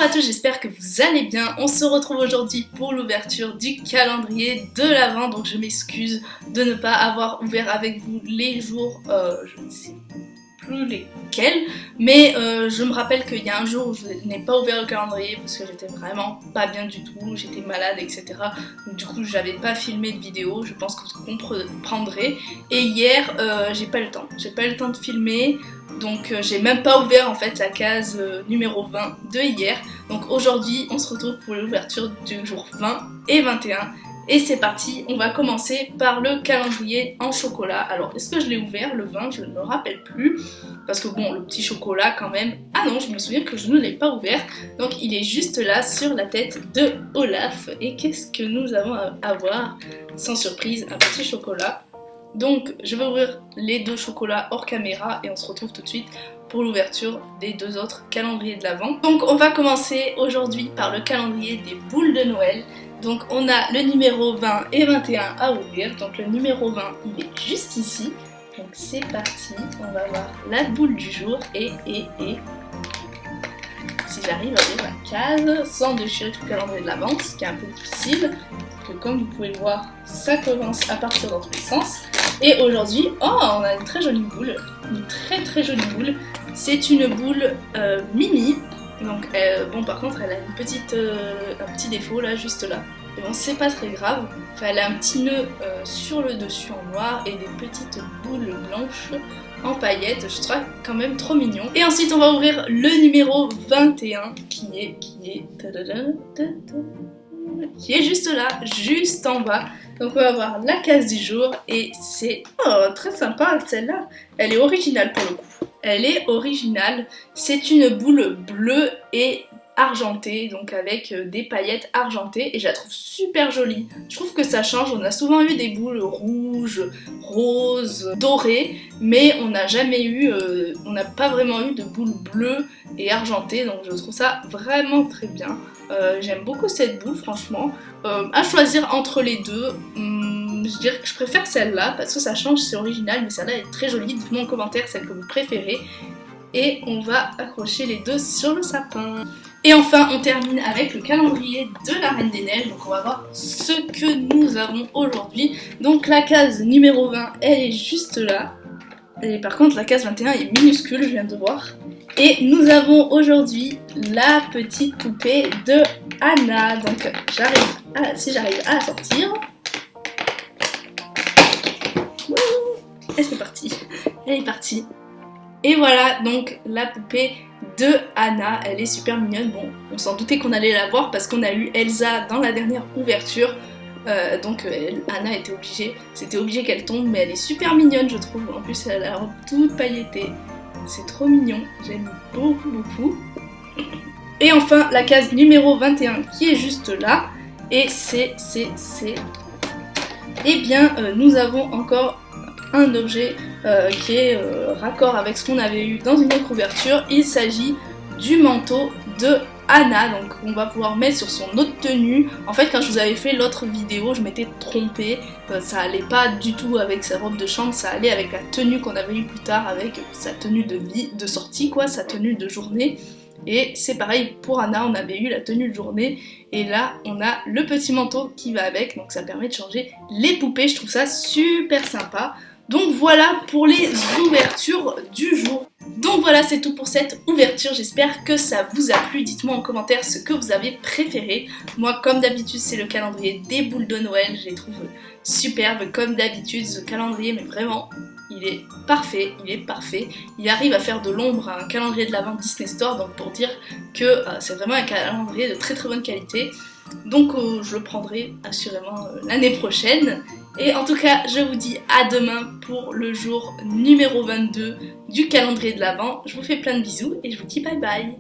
à tous, j'espère que vous allez bien. On se retrouve aujourd'hui pour l'ouverture du calendrier de l'Avent. Donc je m'excuse de ne pas avoir ouvert avec vous les jours, je ne sais plus lesquels, mais je me rappelle qu'il y a un jour où je n'ai pas ouvert le calendrier parce que j'étais vraiment pas bien du tout, j'étais malade, etc. Donc du coup j'avais pas filmé de vidéo, je pense que vous comprendrez. Et hier j'ai pas eu le temps de filmer. Donc j'ai même pas ouvert en fait la case numéro 20 de hier. Donc aujourd'hui on se retrouve pour l'ouverture du jour 20 et 21. Et c'est parti, on va commencer par le calendrier en chocolat. Alors est-ce que je l'ai ouvert le 20? Je ne me rappelle plus. Parce que bon, le petit chocolat quand même. Ah non, je me souviens que je ne l'ai pas ouvert. Donc il est juste là sur la tête de Olaf. Et qu'est-ce que nous avons à voir? Sans surprise, un petit chocolat. Donc je vais ouvrir les deux chocolats hors caméra et on se retrouve tout de suite pour l'ouverture des deux autres calendriers de l'Avent. Donc on va commencer aujourd'hui par le calendrier des boules de Noël. Donc on a le numéro 20 et 21 à ouvrir. Donc le numéro 20 il est juste ici. Donc c'est parti, on va voir la boule du jour et si j'arrive à ouvrir la case sans déchirer tout le calendrier de l'Avent, ce qui est un peu difficile. Que comme vous pouvez le voir, ça commence à partir dans tous les sens. Et aujourd'hui, oh, on a une très jolie boule, une très jolie boule. C'est une boule mini. Donc bon, par contre, elle a une un petit défaut là, juste là. Mais bon, c'est pas très grave. Enfin, elle a un petit nœud sur le dessus en noir et des petites boules blanches en paillettes. Je trouve quand même trop mignon. Et ensuite, on va ouvrir le numéro 21 qui est juste là, juste en bas. Donc on va voir la case du jour et c'est très sympa celle-là. Elle est originale pour le coup. Elle est originale. C'est une boule bleue et argentée, donc avec des paillettes argentées et je la trouve super jolie. Je trouve que ça change. On a souvent eu des boules rouges, roses, dorées, mais on n'a jamais eu, on n'a pas vraiment eu de boules bleues et argentées, donc je trouve ça vraiment très bien. J'aime beaucoup cette boule franchement. À choisir entre les deux, je dirais que je préfère celle-là parce que ça change, c'est original, mais celle-là est très jolie. Dites-moi en commentaire celle que vous préférez. Et on va accrocher les deux sur le sapin. Et enfin on termine avec le calendrier de la Reine des Neiges. Donc on va voir ce que nous avons aujourd'hui. Donc la case numéro 20 elle est juste là. Et par contre la case 21 est minuscule, je viens de voir. Et nous avons aujourd'hui la petite poupée de Anna. Donc si j'arrive à la sortir. Et c'est parti. Elle est partie. Et voilà donc la poupée de Anna. Elle est super mignonne. Bon, on s'en doutait qu'on allait la voir parce qu'on a eu Elsa dans la dernière ouverture. Donc Anna c'était obligé qu'elle tombe, mais elle est super mignonne je trouve. En plus elle a la robe toute paillettée. C'est trop mignon, j'aime beaucoup. Et enfin la case numéro 21 qui est juste là. Et eh bien nous avons encore un objet qui est raccord avec ce qu'on avait eu dans une autre ouverture. Il s'agit du manteau de Anna, donc on va pouvoir mettre sur son autre tenue. En fait quand je vous avais fait l'autre vidéo je m'étais trompée, ça allait pas du tout avec sa robe de chambre, ça allait avec la tenue qu'on avait eu plus tard, avec sa tenue de sortie quoi, sa tenue de journée. Et c'est pareil pour Anna, on avait eu la tenue de journée et là on a le petit manteau qui va avec, donc ça permet de changer les poupées, je trouve ça super sympa. Donc voilà pour les ouvertures du jour. Donc voilà, c'est tout pour cette ouverture, j'espère que ça vous a plu. Dites-moi en commentaire ce que vous avez préféré. Moi comme d'habitude c'est le calendrier des boules de Noël, je les trouve superbes comme d'habitude ce calendrier, mais vraiment il est parfait. Il arrive à faire de l'ombre à un calendrier de l'Avent Disney Store, donc pour dire que c'est vraiment un calendrier de très bonne qualité. Donc je le prendrai assurément l'année prochaine. Et en tout cas, je vous dis à demain pour le jour numéro 22 du calendrier de l'Avent. Je vous fais plein de bisous et je vous dis bye bye.